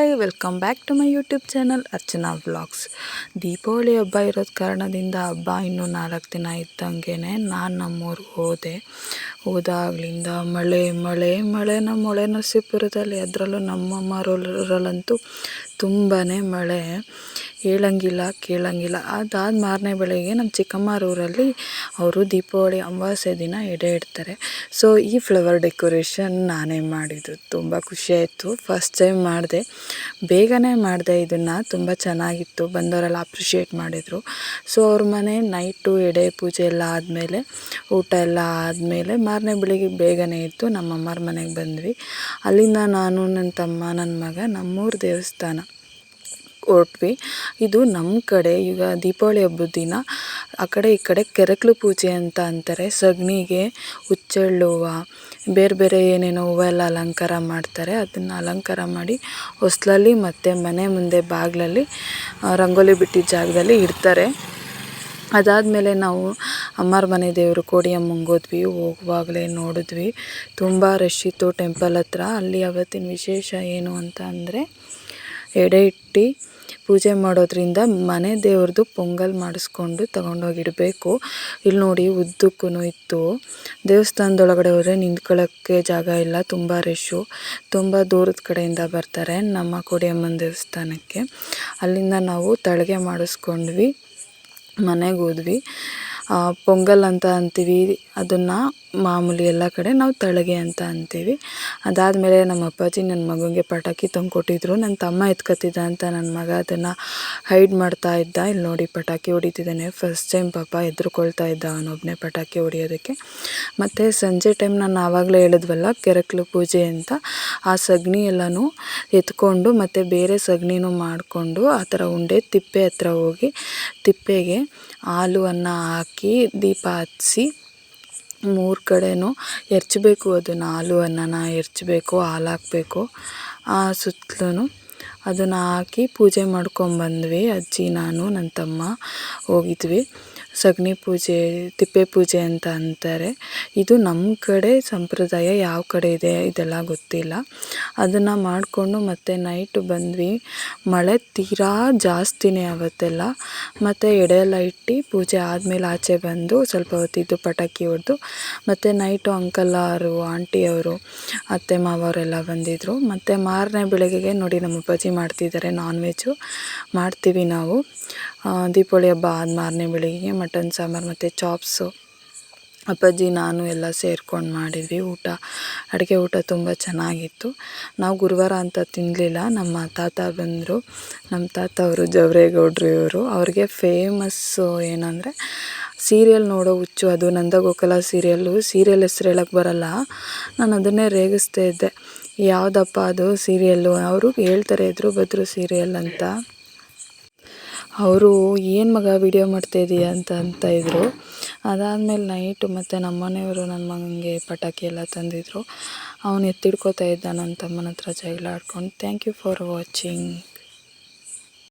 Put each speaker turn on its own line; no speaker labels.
Hi welcome back to my YouTube channel Archana vlogs. Deepavali ಹಬ್ಬ ಇರೋದು ಕಾರಣದಿಂದ ಹಬ್ಬ ಇನ್ನೂ 4 ದಿನ ಇದ್ದಂಗೆ ನಾನು ನಮ್ಮೂರಿಗೆ ಹೋದಾಗಲಿಂದ ಮಳೆ ಮಳೆ ಮಳೆ ನಮ್ಮ ಹೊಳೆ ನರಸೀಪುರದಲ್ಲಿ, ಅದರಲ್ಲೂ ನಮ್ಮಮ್ಮ ಊರಲ್ಲಂತೂ ತುಂಬಾ ಮಳೆ, ಹೇಳಂಗಿಲ್ಲ ಕೇಳಂಗಿಲ್ಲ. ಅದಾದ ಮಾರನೇ ಬೆಳಗ್ಗೆ ನಮ್ಮ ಚಿಕ್ಕಮ್ಮರ ಊರಲ್ಲಿ ಅವರು ದೀಪಾವಳಿ ಅಮಾವಾಸ್ಯೆ ದಿನ ಎಡೆ ಇಡ್ತಾರೆ. ಸೊ ಈ ಫ್ಲವರ್ ಡೆಕೋರೇಷನ್ ನಾನೇ ಮಾಡಿದ್ದು, ತುಂಬ ಖುಷಿಯಾಯಿತು. ಫಸ್ಟ್ ಟೈಮ್ ಮಾಡಿದೆ, ಬೇಗನೆ ಮಾಡಿದೆ ಇದನ್ನು, ತುಂಬ ಚೆನ್ನಾಗಿತ್ತು. ಬಂದವರೆಲ್ಲ ಅಪ್ರಿಷಿಯೇಟ್ ಮಾಡಿದರು. ಸೊ ಅವ್ರ ಮನೆ ನೈಟು ಎಡೆ ಪೂಜೆ ಎಲ್ಲ ಆದಮೇಲೆ, ಊಟ ಎಲ್ಲ ಆದಮೇಲೆ ಮಾರನೇ ಬೆಳಿಗ್ಗೆ ಬೇಗನೆ ಇದ್ದು ನಮ್ಮಮ್ಮರ ಮನೆಗೆ ಬಂದ್ವಿ. ಅಲ್ಲಿಂದ ನಾನು, ನನ್ನ ತಮ್ಮ, ನನ್ನ ಮಗ ನಮ್ಮೂರ ದೇವಸ್ಥಾನ ಹೊರಟ್ವಿ. ಇದು ನಮ್ಮ ಕಡೆ ಈಗ ದೀಪಾವಳಿ ಹಬ್ಬದ ದಿನ ಆ ಕಡೆ ಈ ಕಡೆ ಕೆರಕಲು ಪೂಜೆ ಅಂತ ಅಂತಾರೆ. ಸಗಣಿಗೆ ಹುಚ್ಚೆಳ್ಳು ಹೂವು, ಬೇರೆ ಬೇರೆ ಏನೇನೋ ಹೂವು ಎಲ್ಲ ಅಲಂಕಾರ ಮಾಡ್ತಾರೆ. ಅದನ್ನು ಅಲಂಕಾರ ಮಾಡಿ ಹೊಸ್ಲಲ್ಲಿ ಮತ್ತು ಮನೆ ಮುಂದೆ ಬಾಗಿಲಲ್ಲಿ ರಂಗೋಲಿ ಬಿಟ್ಟಿದ್ದ ಜಾಗದಲ್ಲಿ ಇಡ್ತಾರೆ. ಅದಾದಮೇಲೆ ನಾವು ಅಮ್ಮರ ಮನೆ ದೇವರು ಕೋಡಿಯಮ್ಮಂಗೆ ಹೋದ್ವಿ. ಹೋಗುವಾಗಲೇ ನೋಡಿದ್ವಿ ತುಂಬ ರಶ್ ಇತ್ತು ಟೆಂಪಲ್ ಹತ್ರ. ಅಲ್ಲಿ ಅವತ್ತಿನ ವಿಶೇಷ ಏನು ಅಂತ ಅಂದರೆ, ಎಡೆ ಇಟ್ಟು ಪೂಜೆ ಮಾಡೋದ್ರಿಂದ ಮನೆ ದೇವ್ರದ್ದು ಪೊಂಗಲ್ ಮಾಡಿಸ್ಕೊಂಡು ತಗೊಂಡೋಗಿಡಬೇಕು. ಇಲ್ಲಿ ನೋಡಿ ಉದ್ದಕ್ಕೂ ಇತ್ತು. ದೇವಸ್ಥಾನದೊಳಗಡೆ ಹೋದರೆ ನಿಂತ್ಕೊಳ್ಳೋಕ್ಕೆ ಜಾಗ ಇಲ್ಲ, ತುಂಬ ರಶ್ಶು. ತುಂಬ ದೂರದ ಕಡೆಯಿಂದ ಬರ್ತಾರೆ ನಮ್ಮ ಕೋಡಿಯಮ್ಮನ ದೇವಸ್ಥಾನಕ್ಕೆ. ಅಲ್ಲಿಂದ ನಾವು ತಳಗೆ ಮಾಡಿಸ್ಕೊಂಡ್ವಿ, ಮನೆಗೆ ಹೋದ್ವಿ. ಪೊಂಗಲ್ ಅಂತ ಅಂತೀವಿ ಅದನ್ನು, ಮಾಮೂಲಿ ಎಲ್ಲ ಕಡೆ ನಾವು ತಳಗೆ ಅಂತ ಅಂತೀವಿ. ಅದಾದಮೇಲೆ ನಮ್ಮ ಅಪ್ಪಾಜಿ ನನ್ನ ಮಗನಿಗೆ ಪಟಾಕಿ ತಂದು ಕೊಟ್ಟಿದ್ರು. ನನ್ನ ತಮ್ಮ ಎತ್ಕೊತಿದ್ದ ಅಂತ ನನ್ನ ಮಗ ಅದನ್ನು ಹೈಡ್ ಮಾಡ್ತಾ ಇದ್ದ. ಇಲ್ಲಿ ನೋಡಿ ಪಟಾಕಿ ಹೊಡಿತಿದ್ದಾನೆ. ಫಸ್ಟ್ ಟೈಮ್ ಪಾಪ ಹೆದ್ರುಕೊಳ್ತಾ ಇದ್ದ ಅವನೊಬ್ಬನೇ ಪಟಾಕಿ ಹೊಡಿಯೋದಕ್ಕೆ. ಮತ್ತು ಸಂಜೆ ಟೈಮ್ ನಾನು ಆವಾಗಲೇ ಹೇಳಿದ್ವಲ್ಲ ಕೆರಕಲು ಪೂಜೆ ಅಂತ, ಆ ಸಗಣಿ ಎಲ್ಲನೂ ಎತ್ಕೊಂಡು ಮತ್ತು ಬೇರೆ ಸಗಣಿನೂ ಮಾಡಿಕೊಂಡು ಆ ಥರ ಉಂಡೆ ತಿಪ್ಪೆ ಹತ್ರ ಹೋಗಿ ತಿಪ್ಪೆಗೆ ಹಾಲು ಅನ್ನ ಹಾಕಿ ದೀಪ ಹಚ್ಚಿಸಿ 3 ಕಡೆನೂ ಎರಚಬೇಕು. ಅದನ್ನು ಹಾಲು ಅನ್ನನ ಎರಚಬೇಕು, ಹಾಲು ಹಾಕಬೇಕು. ಸುತ್ತಲೂ ಅದನ್ನು ಹಾಕಿ ಪೂಜೆ ಮಾಡ್ಕೊಂಬಂದ್ವಿ. ಅಜ್ಜಿ, ನಾನು, ನನ್ನ ತಮ್ಮ ಹೋಗಿದ್ವಿ. ಸಗಣಿ ಪೂಜೆ, ತಿಪ್ಪೆ ಪೂಜೆ ಅಂತ ಅಂತಾರೆ. ಇದು ನಮ್ಮ ಕಡೆ ಸಂಪ್ರದಾಯ, ಯಾವ ಕಡೆ ಇದೆ ಇದೆಲ್ಲ ಗೊತ್ತಿಲ್ಲ. ಅದನ್ನು ಮಾಡಿಕೊಂಡು ಮತ್ತೆ ನೈಟು ಬಂದ್ವಿ. ಮಳೆ ತೀರಾ ಜಾಸ್ತಿನೇ ಅವತ್ತೆಲ್ಲ. ಮತ್ತು ಎಡೆ ಎಲ್ಲ ಇಟ್ಟು ಪೂಜೆ ಆದಮೇಲೆ ಆಚೆ ಬಂದು ಸ್ವಲ್ಪ ಹೊತ್ತಿದ್ದು ಪಟಾಕಿ ಹೊಡೆದು ಮತ್ತು ನೈಟು ಅಂಕಲ್ಲಾರು, ಆಂಟಿಯವರು, ಅತ್ತೆ ಮಾವವರೆಲ್ಲ ಬಂದಿದ್ದರು. ಮತ್ತು ಮಾರನೇ ಬೆಳಗ್ಗೆಗೆ ನೋಡಿ ನಮ್ಮ ಅಪ್ಪಾಜಿ ಮಾಡ್ತಿದ್ದಾರೆ, ನಾನ್ ವೆಜ್ಜು ಮಾಡ್ತೀವಿ ನಾವು. ದೀಪಾವಳಿ ಹಬ್ಬ ಆದ ಮಾರನೇ ಬೆಳಗ್ಗೆಗೆ ಮಟನ್ ಸಾಂಬಾರು ಮತ್ತು ಚಾಪ್ಸು ಅಪ್ಪಾಜಿ ನಾನು ಎಲ್ಲ ಸೇರ್ಕೊಂಡು ಮಾಡಿದ್ವಿ. ಅಡುಗೆ ಊಟ ತುಂಬ ಚೆನ್ನಾಗಿತ್ತು. ನಾವು ಗುರುವಾರ ಅಂತ ತಿನ್ನಲಿಲ್ಲ. ನಮ್ಮ ತಾತ ಬಂದರು. ನಮ್ಮ ತಾತ ಅವರು ಜವರೇಗೌಡರು ಇವರು. ಅವ್ರಿಗೆ ಫೇಮಸ್ಸು ಏನಂದರೆ ಸೀರಿಯಲ್ ನೋಡೋ ಹುಚ್ಚು. ಅದು ನಂದಗೋಕಲ ಸೀರಿಯಲ್ ಹೆಸ್ರು ಹೇಳೋಕ್ಕೆ ಬರಲ್ಲ. ನಾನು ಅದನ್ನೇ ರೇಗಿಸ್ತಾ ಇದ್ದೆ, ಯಾವುದಪ್ಪ ಅದು ಸೀರಿಯಲ್ಲು. ಅವರು ಹೇಳ್ತಾರೆ ಎದುರು ಬದ್ರು ಸೀರಿಯಲ್ ಅಂತ. ಅವರು ಏನು ಮಗ ವಿಡಿಯೋ ಮಾಡ್ತಾಯಿದ್ದೀಯ ಅಂತ ಇದ್ದರು. ಅದಾದಮೇಲೆ ನೈಟು ಮತ್ತು ನಮ್ಮ ಮನೆಯವರು ನನ್ನ ಮಗನಿಗೆ ಪಟಾಕಿ ಎಲ್ಲ ತಂದಿದ್ರು. ಅವನು ಎತ್ತಿಡ್ಕೋತಾ ಇದ್ದ ನನ್ನ ತಮ್ಮನ ಹತ್ರ ಜಗಳ ಆಡ್ಕೊಂಡು. Thank you for watching.